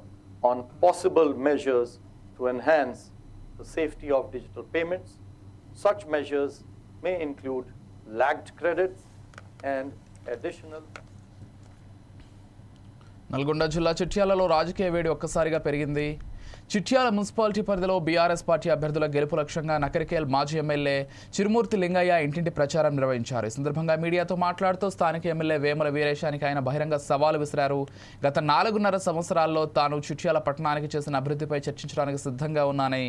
on possible measures to enhance the safety of digital payments. Such measures may include lagged credits and additional. Nalgonda జిల్లా చిట్యాలలో రాజకీయ వేడి ఒక్కసారిగా పెరిగింది. చిట్యాల మున్సిపాలిటీ పరిధిలో బీఆర్ఎస్ పార్టీ అభ్యర్థుల గెలుపు లక్ష్యంగా నకరికేల్ మాజీ ఎమ్మెల్యే చిరుమూర్తి లింగయ్య ఇంటింటి ప్రచారం నిర్వహించారు. ఈ సందర్భంగా మీడియాతో మాట్లాడుతూ స్థానిక ఎమ్మెల్యే వేముల వీరేశానికి ఆయన బహిరంగ సవాలు విసిరారు. గత 4.5 సంవత్సరాల్లో తాను చిట్యాల పట్టణానికి చేసిన అభివృద్ధిపై చర్చించడానికి సిద్ధంగా ఉన్నానని,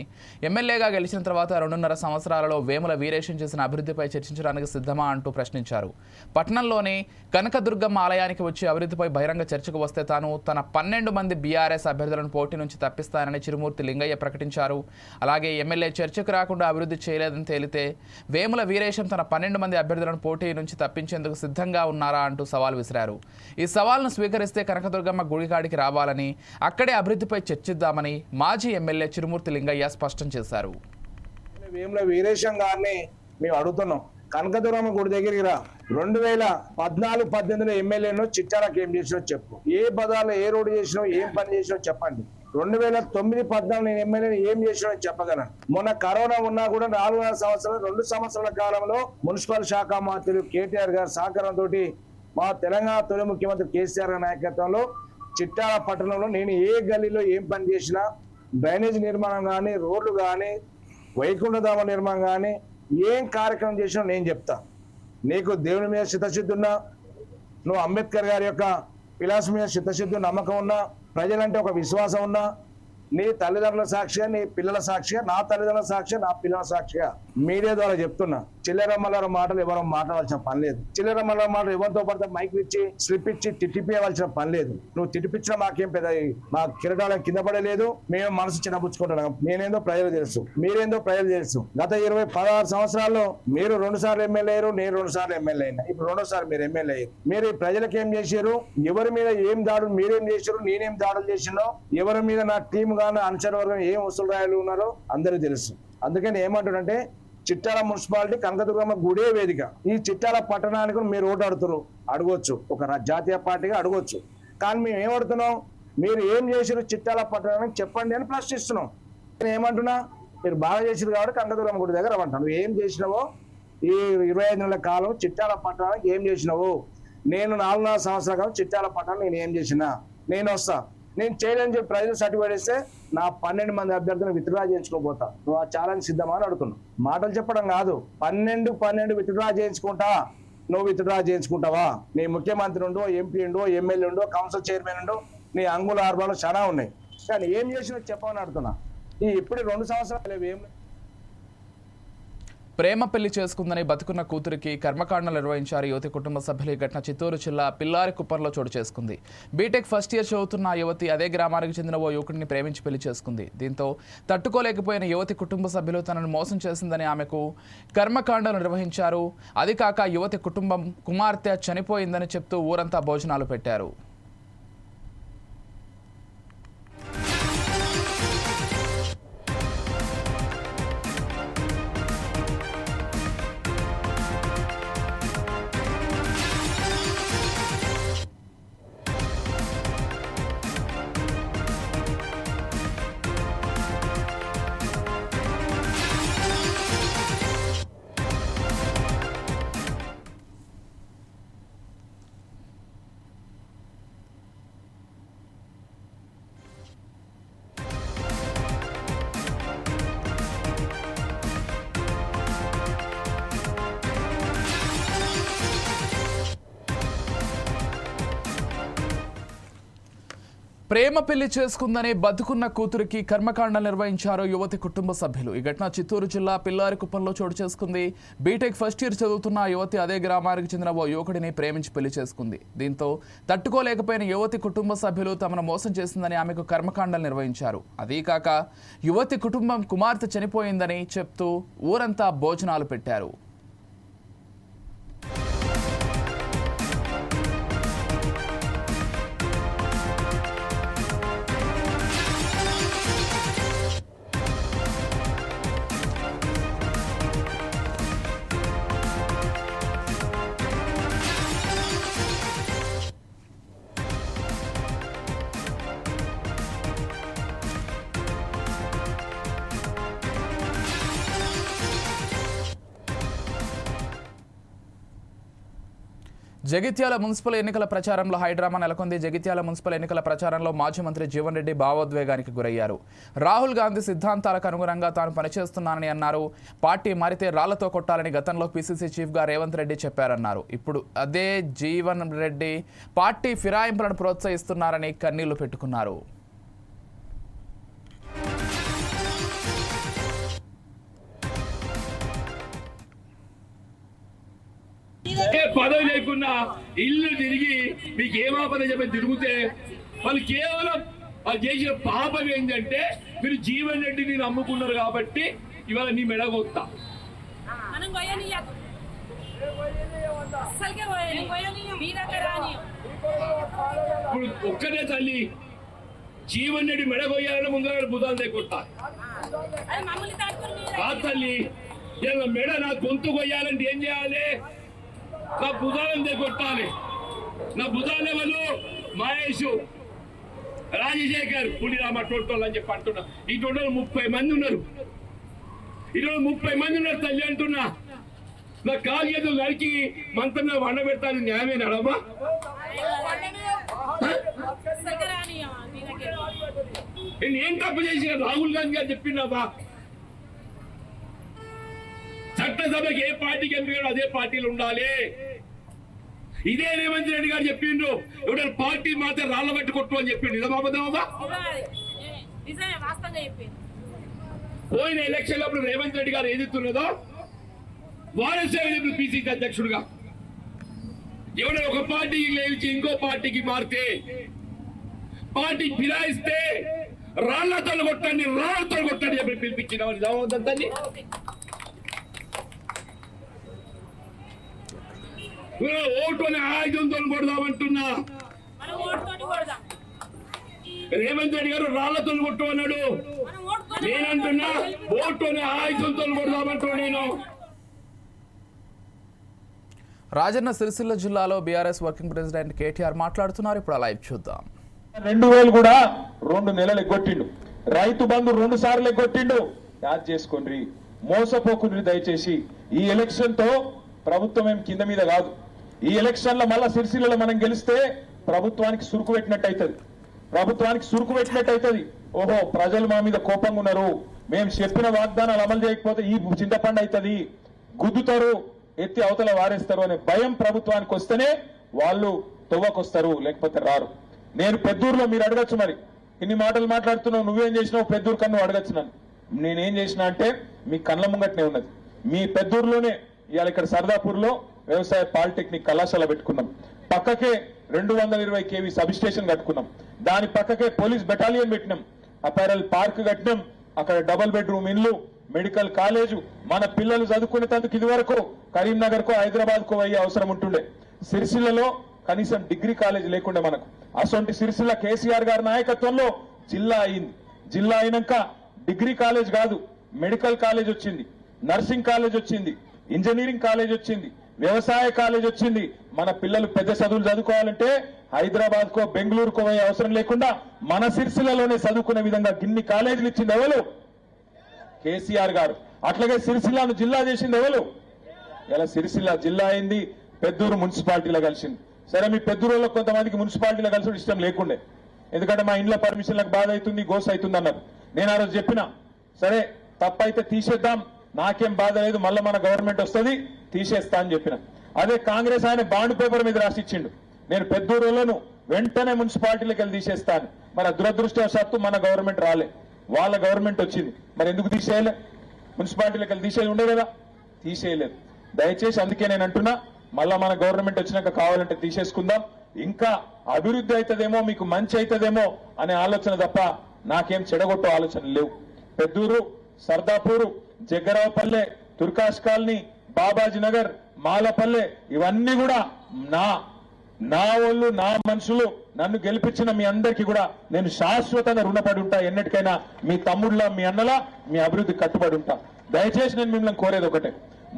ఎమ్మెల్యేగా గెలిచిన తర్వాత 2.5 సంవత్సరాలలో వేముల వీరేశం చేసిన అభివృద్ధిపై చర్చించడానికి సిద్ధమా అంటూ ప్రశ్నించారు. పట్టణంలోని కనకదుర్గమ్మ ఆలయానికి వచ్చి అభివృద్ధిపై బహిరంగ చర్చకు వస్తే తాను తన 12 మంది బీఆర్ఎస్ అభ్యర్థులను పోటీ నుంచి తప్పిస్తానని చిరుమూర్తి లింగయ్య ప్రకటించారు. అలాగే ఎమ్మెల్యే చర్చకు రాకుండా అభివృద్ధి చేయలేదని తేలితే వేముల వీరేశం తన 12 మంది అభ్యర్థులను పోటీ నుంచి తప్పించేందుకు సిద్ధంగా ఉన్నారా అంటూ సవాల్ విసిరారు. ఈ సవాల్ను స్వీకరిస్తే కనకదుర్గమ్మ గుడికాడికి రావాలని, అక్కడే అభివృద్ధిపై చర్చిద్దామని మాజీ ఎమ్మెల్యే చిరుమూర్తి లింగయ్య స్పష్టం చేశారు. వేముల వీరేశం గారిని మేము అడుగుతున్నాం, కనకదుర్గమ్మ గుడి దగ్గరికి రా. 2014-18 ఎమ్మెల్యేను చిట్టాలకు ఏం చేసినో చెప్పు. ఏ పదాలు ఏ రోడ్డు చేసినో ఏం పని చేసినో చెప్పండి. 2009-14 నేను ఎమ్మెల్యేని ఏం చేసినో చెప్పగలను. మొన్న కరోనా ఉన్నా కూడా 4.5 సంవత్సరాలు 2 సంవత్సరాల కాలంలో మున్సిపల్ శాఖ మంత్రులు కేటీఆర్ గారి సహకారంతో మా తెలంగాణ తొలి ముఖ్యమంత్రి కేసీఆర్ గారి నాయకత్వంలో చిట్టాల పట్టణంలో నేను ఏ గల్లీలో ఏం పని చేసినా, డ్రైనేజ్ నిర్మాణం కానీ, రోడ్లు కానీ, వైకుంఠధామ నిర్మాణం కానీ, ఏం కార్యక్రమం చేసినా నేను చెప్తా. నీకు దేవుని మీద చిత్తశుద్ధి ఉన్నా, నువ్వు అంబేద్కర్ గారి యొక్క విలాసం మీద చిత్తశుద్ధి నమ్మకం ఉన్నా, ప్రజలంటే ఒక విశ్వాసం ఉన్నా, నీ తల్లిదండ్రుల సాక్షిగా, నీ పిల్లల సాక్షిగా, నా తల్లిదండ్రుల సాక్షిగా, నా పిల్లల సాక్షిగా మీడియా ద్వారా చెప్తున్నా, చిల్లర మల్లర మాటలు ఎవరో మాట్లాడాల్సిన పని లేదు. చిల్లర మల్లర మాటలు ఎవరితో పడితే మైక్ ఇచ్చి స్లిప్ ఇచ్చి తిట్టిపియవలసిన పని లేదు. నువ్వు తిట్టిపించినా మాకేం పెద్ద మా కిరటాలను కింద పడలేదు. మేము మనసు చిన్నపుచ్చుకుంటున్నాం. నేనేందో ప్రజలు తెలుసు, మీరేందో ప్రజలు తెలుసు. గత 16 సంవత్సరాల్లో మీరు 2 సార్లు ఎమ్మెల్యే అయ్యారు, నేను 2 సార్లు ఎమ్మెల్యే అయినా. ఇప్పుడు 2వ మీరు ఎమ్మెల్యే అయ్యారు. మీరు ప్రజలకు ఏం చేశారు, ఎవరి మీద ఏం దాడులు మీరేం చేశారు, నేనేం దాడులు చేసినో, ఎవరి మీద నా టీం గాను అనుచర వర్గం ఏం వసూలు రాయలు ఉన్నారో అందరికీ తెలుసు. అందుకని ఏమంటాడంటే, చిట్టాల మున్సిపాలిటీ కనకదుర్గమ్మ గుడే వేదిక. ఈ చిట్టాల పట్టణానికి మీరు ఓటు అడగొచ్చు, ఒక జాతీయ పార్టీగా అడగొచ్చు. కానీ మేము ఏమడుతున్నాం, మీరు ఏం చేసారు చిట్టాల పట్టణానికి చెప్పండి అని ప్రశ్నిస్తున్నాం. నేను ఏమంటున్నా, మీరు బాగా చేసారు కాబట్టి కనకదుర్గమ్మ గుడి దగ్గర రమ్మంటాను. నువ్వు ఏం చేసినావో ఈ 25 నెలల కాలం చిట్టాల పట్టణానికి ఏం చేసినావు, నేను 4.5 సంవత్సరాల కాలం చిట్టాల పట్టణం నేను ఏం చేసినా, నేను వస్తా. నేను చేయలేని చెప్పి ప్రజలు సర్టిఫికేట్ ఇస్తే నా 12 మంది అభ్యర్థులను విత్డ్రా చేయించుకోబోతా. నువ్వు ఆ ఛాలెంజ్ సిద్ధమా అని అడుగుతున్నావు. మాటలు చెప్పడం కాదు, 12 విత్డ్రా చేయించుకుంటా. నువ్వు విత్డ్రా చేయించుకుంటావా? నీ ముఖ్యమంత్రి ఉండో, ఎంపీ ఉండో, ఎమ్మెల్యే ఉండో, కౌన్సిల్ చైర్మన్ ఉండో, నీ అంగుల ఆర్బాలు చాలా ఉన్నాయి. కానీ ఏం చేసినా చెప్పమని అడుగుతున్నా. ఇప్పుడు 2 సంవత్సరాలు ఏం ప్రేమ పెళ్లి చేసుకుందని బతుకున్న కూతురికి కర్మకాండలు నిర్వహించారు యువతి కుటుంబ సభ్యులు. ఈ ఘటన చిత్తూరు జిల్లా పిల్లారికుప్పంలో చోటు చేసుకుంది. బీటెక్ ఫస్ట్ ఇయర్ చదువుతున్న యువతి అదే గ్రామానికి చెందిన ఓ యువకుడిని ప్రేమించి పెళ్లి చేసుకుంది. దీంతో తట్టుకోలేకపోయిన యువతి కుటుంబ సభ్యులు తనను మోసం చేసిందని ఆమెకు కర్మకాండలు నిర్వహించారు. అది కాక యువతి కుటుంబం కుమార్తె చనిపోయిందని చెప్తూ ఊరంతా భోజనాలు పెట్టారు. ప్రేమ పెళ్లి చేసుకుందని బతుకున్న కూతురికి కర్మకాండలు నిర్వహించారు యువతి కుటుంబ సభ్యులు. ఈ ఘటన చిత్తూరు జిల్లా పిల్లారికుప్పంలో చోటు చేసుకుంది. బీటెక్ ఫస్ట్ ఇయర్ చదువుతున్న యువతి అదే గ్రామానికి చెందిన ఓ యువకుడిని ప్రేమించి పెళ్లి చేసుకుంది. దీంతో తట్టుకోలేకపోయిన యువతి కుటుంబ సభ్యులు తమను మోసం చేసిందని ఆమెకు కర్మకాండలు నిర్వహించారు. అదీ కాక యువతి కుటుంబం కుమార్తె చనిపోయిందని చెప్తూ ఊరంతా భోజనాలు పెట్టారు. జగిత్యాల మున్సిపల్ ఎన్నికల ప్రచారంలో హైడ్రామా నెలకొంది. జగిత్యాల మున్సిపల్ ఎన్నికల ప్రచారంలో మాజీ మంత్రి జీవన్ రెడ్డి భావోద్వేగానికి గురయ్యారు. రాహుల్ గాంధీ సిద్ధాంతాలకు అనుగుణంగా తాను పనిచేస్తున్నానని అన్నారు. పార్టీ మారితే రాళ్లతో కొట్టాలని గతంలో పీసీసీ చీఫ్గా రేవంత్ రెడ్డి చెప్పారన్నారు. ఇప్పుడు అదే జీవన్ రెడ్డి పార్టీ ఫిరాయింపులను ప్రోత్సహిస్తున్నారని కన్నీళ్లు పెట్టుకున్నారు. పదవి లేకున్నా ఇల్లు తిరిగి మీకు ఏమాపద చెప్పి తిరిగితే వాళ్ళు కేవలం వాళ్ళు చేసిన పాపం ఏంటంటే మీరు జీవన్ రెడ్డిని నమ్ముకున్నారు కాబట్టి ఇవాళ నీ మెడగొత్తా. ఇప్పుడు ఒక్కనే తల్లి జీవన్ రెడ్డి మెడగొయ్యాలని ముందర బుధాలు లేకొట్టా తల్లి మెడ నా గొంతు కొయ్యాలంటే ఏం చేయాలి? నా బుధాలను దిగొట్టాలి. నా బుధాలు ఎవరు? మహేష్, రాజశేఖర్, పులిరామ టోటోళ్ళు అని చెప్పి అంటున్నా. ఈ టోటోలు 30 మంది ఉన్నారు. ఈరోజు 30 మంది ఉన్నారు తల్లి అంటున్నా. నా కాలు చేతులు నరికి మంత్రంలో వండ పెడతాను. న్యాయమే నడమా? నేను ఏం తప్పు చేసిన రాహుల్ గాంధీ గారు చెప్పినావా? చట్టసభకి ఏ పార్టీకి ఎంపిక అదే పార్టీలు ఉండాలి. ఇదే రేవంత్ రెడ్డి గారు చెప్పిండ్రు. ఎవరైనా పార్టీ మాత్రం రాళ్ల బట్టి కొట్టు అని చెప్పిండు. నిజమాబద్ధమా? పోయిన ఎలక్షన్ అప్పుడు రేవంత్ రెడ్డి గారు ఏదిస్తున్నదో వారసేపు పిసిసి అధ్యక్షుడుగా ఎవరైనా ఒక పార్టీకి లేచి ఇంకో పార్టీకి మారితే పార్టీ ఫిరాయిస్తే రాళ్లతో కొట్టండి, రాళ్లతో కొట్టండి చెప్పి పిలిపించిన నిజామవుతుందండి. ఓటు అనే ఆయుధంతో కొడదామంటున్నా. రేవంత్ రెడ్డి గారు రాళ్లతో కొట్టు అన్నాడు. నేనంటున్నా ఓటు అనే ఆయుధంతో కొడదామంటున్నా. నేను రాజన్న సిరిసిల్ల జిల్లాలో బీఆర్ఎస్ వర్కింగ్ ప్రెసిడెంట్ కేటీఆర్ మాట్లాడుతున్నారు. ఇప్పుడు లైవ్ చూద్దాం. 2000 కూడా 2 నెలలు ఎగ్గొట్టిండు. రైతు బంధు 2 సార్లు ఎగ్గొట్టిండు. యాద్ చేసుకోండి, మోసపోకుండ్రి దయచేసి. ఈ ఎలక్షన్ తో ప్రభుత్వం ఏం కింద మీద కాదు. ఈ ఎలక్షన్ లో మళ్ళా సిరిసిల్లలో మనం గెలిస్తే ప్రభుత్వానికి సురుకు పెట్టినట్టు అవుతుంది. ఓహో, ప్రజలు మా మీద కోపంగా ఉన్నారు, మేము చెప్పిన వాగ్దానాలు అమలు చేయకపోతే ఈ చింతపండు అవుతుంది, గుద్దుతారు, ఎత్తి అవతల వారేస్తారు అనే భయం ప్రభుత్వానికి వస్తేనే వాళ్ళు తొవ్వకొస్తారు, లేకపోతే రారు. నేను పెద్దూరులో మీరు అడగచ్చు, మరి ఇన్ని మాటలు మాట్లాడుతున్నావు, నువ్వేం చేసినావు పెద్దూరు కన్నా అడగచ్చు నన్ను. నేనేం చేసినా అంటే మీ కళ్ళ ముంగట్నే ఉన్నది. మీ పెద్దూరులోనే ఇవాళ ఇక్కడ సర్దాపూర్లో వ్యవసాయ పాలిటెక్నిక్ కళాశాల పెట్టుకున్నాం. పక్కకే 220 kV సబ్ స్టేషన్ కట్టుకున్నాం. దాని పక్కకే పోలీస్ బెటాలియన్ పెట్టినాం. అపైరల్ పార్క్ కట్టినాం. అక్కడ డబుల్ బెడ్రూమ్ ఇల్లు, మెడికల్ కాలేజు. మన పిల్లలు చదువుకునేందుకు ఇది వరకు కరీంనగర్ కో హైదరాబాద్ కో అయ్యే అవసరం ఉంటుండే. సిరిసిల్లలో కనీసం డిగ్రీ కాలేజ్ లేకుండే మనకు. అసొంటి సిరిసిల్ల కేసీఆర్ గారి నాయకత్వంలో జిల్లా అయింది. జిల్లా అయినాక డిగ్రీ కాలేజ్ కాదు, మెడికల్ కాలేజ్ వచ్చింది, నర్సింగ్ కాలేజ్ వచ్చింది, ఇంజనీరింగ్ కాలేజ్ వచ్చింది, వ్యవసాయ కాలేజ్ వచ్చింది. మన పిల్లలు పెద్ద చదువులు చదువుకోవాలంటే హైదరాబాద్ కో బెంగళూరుకో అయ్యే అవసరం లేకుండా మన సిరిసిల్లలోనే చదువుకునే విధంగా గిన్ని కాలేజీలు ఇచ్చింది ఎవరు? కేసీఆర్ గారు. అట్లాగే సిరిసిల్లాను జిల్లా చేసింది ఎవరు? ఇలా సిరిసిల్ల జిల్లా అయింది, పెద్దూరు మున్సిపాలిటీలో కలిసింది. సరే, మీ పెద్దూరులో కొంతమందికి మున్సిపాలిటీలో కలిసి ఇష్టం లేకుండే, ఎందుకంటే మా ఇంట్లో పర్మిషన్లకు బాధ అవుతుంది, గోస అవుతుంది అన్నారు. నేను ఆ రోజు చెప్పిన, సరే తప్పైతే తీసేద్దాం, నాకేం బాధ లేదు, మళ్ళీ మన గవర్నమెంట్ వస్తుంది తీసేస్తా అని చెప్పిన. అదే కాంగ్రెస్ ఆయన బాండ్ పేపర్ మీద రాసిచ్చిండు, నేను పెద్దూరులను వెంటనే మున్సిపాలిటీలకు వెళ్ళి తీసేస్తాను. మరి దురదృష్టవశాత్తు మన గవర్నమెంట్ రాలే, వాళ్ళ గవర్నమెంట్ వచ్చింది. మరి ఎందుకు తీసేయలే? మున్సిపాలిటీలకు వెళ్ళి తీసేది ఉండే కదా, తీసేయలేదు. దయచేసి అందుకే నేను అంటున్నా, మళ్ళా మన గవర్నమెంట్ వచ్చినాక కావాలంటే తీసేసుకుందాం. ఇంకా అభివృద్ధి అవుతుందేమో, మీకు మంచి అవుతుందేమో అనే ఆలోచన తప్ప నాకేం చెడగొట్టే ఆలోచన లేవు. పెద్దూరు, సర్దాపూరు, జగ్గరావుపల్లె, తుర్కాష్ కాలనీ, బాబాజీ నగర్, మాలపల్లె ఇవన్నీ కూడా నా వాళ్ళు, నా మనుషులు, నన్ను గెలిపించిన మీ అందరికీ కూడా నేను శాశ్వతంగా రుణపడి ఉంటా. ఎన్నటికైనా మీ తమ్ముళ్ళ, మీ అన్నల, మీ అభివృద్ధి కట్టుబడి ఉంటా. దయచేసి నేను మిమ్మల్ని కోరేది ఒకటే,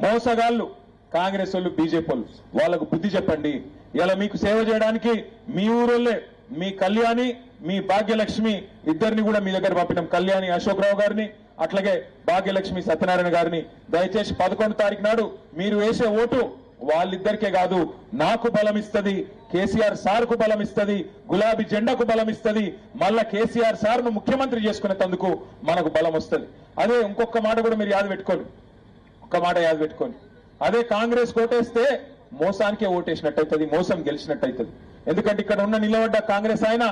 మోసగాళ్ళు కాంగ్రెస్ వాళ్ళు, బీజేపీ వాళ్ళు, వాళ్ళకు బుద్ధి చెప్పండి. ఇలా మీకు సేవ చేయడానికి మీ ఊరోళ్ళే మీ కళ్యాణి, మీ భాగ్యలక్ష్మి ఇద్దరిని కూడా మీ దగ్గర పంపినాం. కళ్యాణి అశోక్ రావు గారిని, అట్లాగే భాగ్యలక్ష్మి సత్యనారాయణ గారిని. దయచేసి 11వ తారీఖు నాడు మీరు వేసే ఓటు వాళ్ళిద్దరికే కాదు, నాకు బలం ఇస్తుంది, కేసీఆర్ సార్ కు బలం ఇస్తుంది, గులాబీ జెండాకు బలం ఇస్తుంది, మళ్ళా కేసీఆర్ సార్ ను ముఖ్యమంత్రి చేసుకునేందుకు మనకు బలం వస్తుంది. అదే ఇంకొక మాట కూడా మీరు యాద పెట్టుకోండి, ఒక్క మాట యాద పెట్టుకోండి. అదే కాంగ్రెస్ ఓటేస్తే మోసానికే ఓటేసినట్టు అవుతుంది, మోసం గెలిచినట్టు అవుతుంది. ఎందుకంటే ఇక్కడ ఉన్న నిలబడ్డ కాంగ్రెస్ ఆయన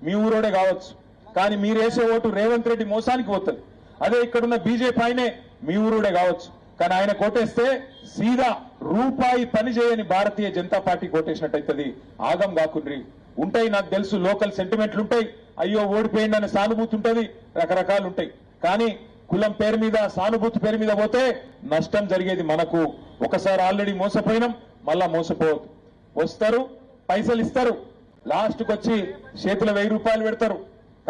మీ ఊరోడే కావచ్చు, కానీ మీరు వేసే ఓటు రేవంత్ రెడ్డి మోసానికి పోతుంది. అదే ఇక్కడున్న బీజేపీ ఆయనే మీ ఊరుడే కావచ్చు, కానీ ఆయన కోటేస్తే సీదా రూపాయి పని చేయని భారతీయ జనతా పార్టీ కోటేసినట్టయితుంది. ఆగం కాకుండ్రి. ఉంటాయి, నాకు తెలుసు, లోకల్ సెంటిమెంట్లు ఉంటాయి, అయ్యో ఓడిపోయింది అనే సానుభూతి ఉంటుంది, రకరకాలు ఉంటాయి. కానీ కులం పేరు మీద, సానుభూతి పేరు మీద పోతే నష్టం జరిగేది మనకు. ఒకసారి ఆల్రెడీ మోసపోయినాం, మళ్ళా మోసపోవద్దు. వస్తారు, పైసలు ఇస్తారు, లాస్ట్కి వచ్చి చేతిలో 1000 రూపాయలు పెడతారు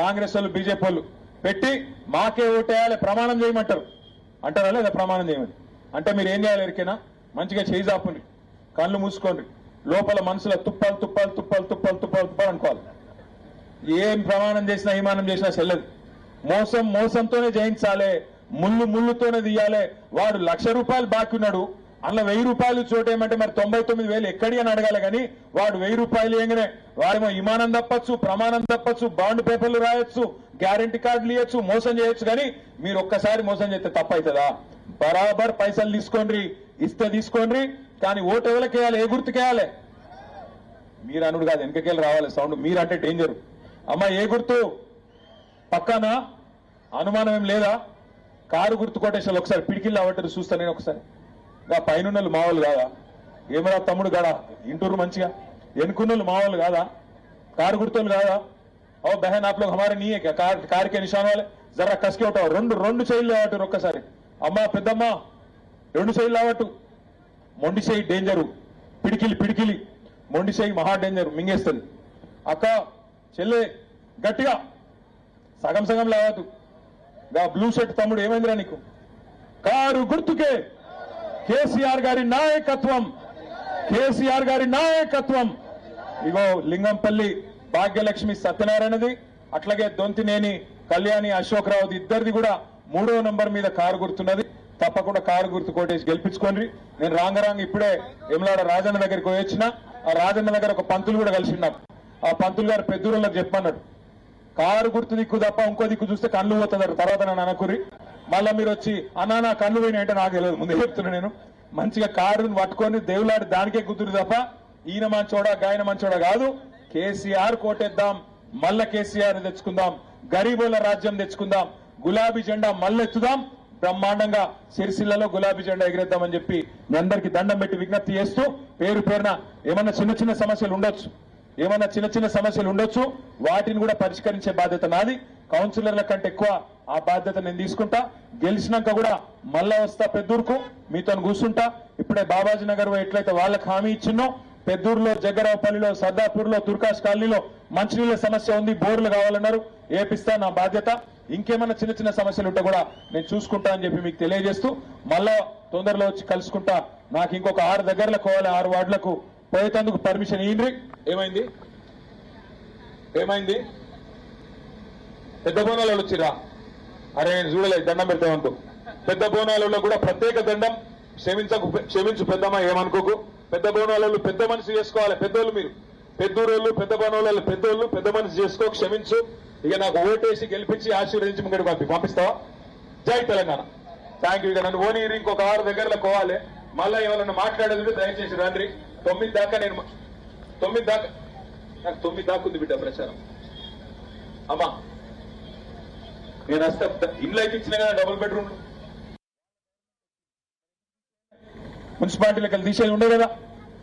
కాంగ్రెస్ వాళ్ళు, బీజేపీ వాళ్ళు పెట్టి మాకే ఓటేయాలి ప్రమాణం చేయమంటారు. అంటారా లేదా ప్రమాణం చేయమని? అంటే మీరు ఏం చేయాలి ఎరికేనా? మంచిగా చేయి చాపుని, కళ్ళు మూసుకోండి, లోపల మనసులో తుప్పాలు తుప్పాలు తుప్పాలు తుప్పాలు తుప్పాలు తుప్పాలు అనుకోవాలి. ఏం ప్రమాణం చేసినా ఏమానం చేసినా చెల్లదు. మోసం మోసంతోనే జయించాలి, ముళ్ళు ముళ్ళుతోనే తీయాలి. వాడు 1,00,000 రూపాయలు బాకీ ఉన్నాడు, అందులో 1000 రూపాయలు చోటేయమంటే మరి 99,000 ఎక్కడి అని అడగాలి. కానీ వాడు 1000 రూపాయలు ఏంగనే వాడేమో ఇమానం తప్పచ్చు, ప్రమాణం తప్పచ్చు, బాండ్ పేపర్లు రాయొచ్చు, గ్యారంటీ కార్డులు ఇవ్వచ్చు, మోసం చేయొచ్చు. కానీ మీరు ఒక్కసారి మోసం చేస్తే తప్పవుతుందా? బరాబర్ పైసలు తీసుకోండి, ఇస్తే తీసుకోండి, కానీ ఓటు ఎవరికేయాలి, ఏ గుర్తుకేయాలి? మీరు అనుడు కాదు, వెనకకెళ్ళి రావాలి సౌండ్. మీరంటే డేంజర్. అమ్మా ఏ గుర్తు? పక్కన అనుమానం ఏం లేదా? కారు గుర్తు కొట్టేసాను. ఒకసారి పిడికిళ్ళు అవట్టు చూస్తాను నేను ఒకసారి. పైన మావాళ్ళు కాదా? ఏమరా తమ్ముడు కాదా? ఇంటూరు మంచిగా ఎన్నుకున్నోళ్ళు మావాళ్ళు కాదా? కారు గుర్తోళ్ళు కాదా? ఓ బహన్ आप लोग हमारे नहीं है क्या? कार के निशान वाले जरा कस के उठाओ. రెండు చేయిలు లేవట్టు ఒక్కసారి. అమ్మా పెద్దమ్మ 2 చేయిలు లేవట్టు. మొండి చేయి డేంజరు, పిడికిలి మొండి చేయి మహా డేంజర్, మింగేస్తుంది. అక్క చెల్లె గట్టిగా సగం సగం లేవద్దు. బ్లూ షర్ట్ తమ్ముడు ఏమైందిరా నీకు? కారు గుర్తుకే కేసీఆర్ గారి నాయకత్వం, కేసీఆర్ గారి నాయకత్వం. ఇగో లింగంపల్లి భాగ్యలక్ష్మి సత్యనారాయణది, అట్లాగే దొంతినేని కళ్యాణి అశోక్ రావుది, ఇద్దరిది కూడా 3వ నంబర్ మీద కారు గుర్తున్నది. తప్పకుండా కారు గుర్తు కోటేసి గెలిపించుకోండి. నేను రాంగరాంగ ఇప్పుడే ఎమ్లాడ రాజన్న దగ్గరికి వచ్చిన, ఆ రాజన్న దగ్గర ఒక పంతులు కూడా కలిసిన్నారు. ఆ పంతులు గారు పెద్దూరులకు చెప్పమన్నాడు, కారు గుర్తు దిక్కు తప్ప ఇంకో దిక్కు చూస్తే కళ్ళు పోతుందట. తర్వాత నన్ను అనకుర్రి, మళ్ళా మీరు వచ్చి అన్నా నా కళ్ళు పోయినాయి అంటే నాకు తెలియదు. ముందే చెప్తున్నా నేను, మంచిగా కారుని పట్టుకొని దేవులాడి దానికే కుదురు తప్ప ఈయన మంచోడా గాయన మంచోడా కాదు. కేసీఆర్ కోటేద్దాం, మళ్ళా కేసీఆర్ తెచ్చుకుందాం, గరీబుల రాజ్యం తెచ్చుకుందాం, గులాబీ జెండా మళ్ళెత్తుదాం, బ్రహ్మాండంగా సిరిసిల్లలో గులాబీ జెండా ఎగిరేద్దామని చెప్పి మీ అందరికీ దండం పెట్టి విజ్ఞప్తి చేస్తూ, పేరు పేరున ఏమన్నా చిన్న చిన్న సమస్యలు ఉండొచ్చు, వాటిని కూడా పరిష్కరించే బాధ్యత నాది. కౌన్సిలర్ల కంటే ఎక్కువ ఆ బాధ్యత నేను తీసుకుంటా. గెలిచినాక కూడా మళ్ళా వస్తా పెద్దూరుకు, మీతో కూర్చుంటా. ఇప్పుడే బాబాజీ నగర్ ఎట్లయితే వాళ్ళకి హామీ ఇచ్చినో, పెద్దూరులో, జగ్గరావుపల్లిలో, సర్దాపూర్లో, తుర్కాష్ కాలనీలో మంచినీళ్ళ సమస్య ఉంది, బోర్లు కావాలన్నారు, ఏపిస్తా, నా బాధ్యత. ఇంకేమైనా చిన్న చిన్న సమస్యలు ఉంటే కూడా నేను చూసుకుంటా అని చెప్పి మీకు తెలియజేస్తూ, మళ్ళా తొందరలో వచ్చి కలుసుకుంటా. నాకు ఇంకొక 6 దగ్గరలో పోవాలి, 6 వార్డులకు పోయేందుకు పర్మిషన్ ఇయ్యండి. ఏమైంది? పెద్ద బోనాలు వచ్చిరా? అరే నేను చూడలేదు, దండం పెడతామంటూ. పెద్ద బోనాలలో కూడా ప్రత్యేక దండం. క్షమించు పెద్దమ్మ, ఏమనుకోకు. పెద్ద బోనాలలో పెద్ద మనిషి చేసుకోవాలి. పెద్దోళ్ళు మీరు, పెద్దూరోళ్ళు, పెద్ద బోనాలలో పెద్దోళ్ళు, పెద్ద మనిషి చేసుకో, క్షమించు. ఇక నాకు ఓటేసి గెలిపించి ఆశీర్వదించి ముంగడికి పంపిస్తావా? జై తెలంగాణ. Thank you. ఇక నన్ను ఓని ఇంకొక 6 దగ్గరలో పోవాలి. మళ్ళా ఎవరన్నా మాట్లాడేది దయచేసి రండి. 9 దాకా నాకు 9 దాకా ఉంది బిడ్డ ప్రచారం. అమ్మా నేను వస్తే ఇల్లు అయితే ఇచ్చిన కదా, డబుల్ బెడ్రూమ్ మున్సిపాలిటీలకు తీసేది ఉండే కదా,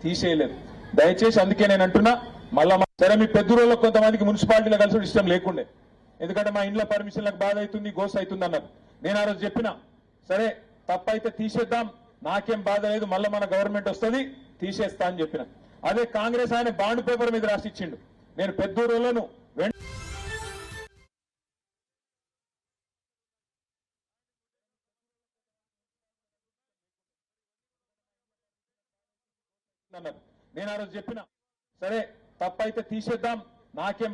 తీసేయలేదు. దయచేసి అందుకే నేను అంటున్నా, మళ్ళా సరే మీ పెద్ద రోజుల్లో కొంతమందికి మున్సిపాలిటీలో కలిసి ఇష్టం లేకుండే, ఎందుకంటే మా ఇంట్లో పర్మిషన్లకు బాధ అవుతుంది, గోస్ అవుతుంది అన్నారు. నేను ఆ రోజు చెప్పిన, సరే తప్పైతే తీసేద్దాం, నాకేం బాధ లేదు, మళ్ళీ మన గవర్నమెంట్ వస్తుంది, తీసేస్తా అని చెప్పిన. అదే కాంగ్రెస్ ఆయన బాండ్ పేపర్ మీద రాసిచ్చిండు. నేను పెద్దూరులను నేను ఆ రోజు చెప్పిన, సరే తప్పైతే తీసేద్దాం, నాకేం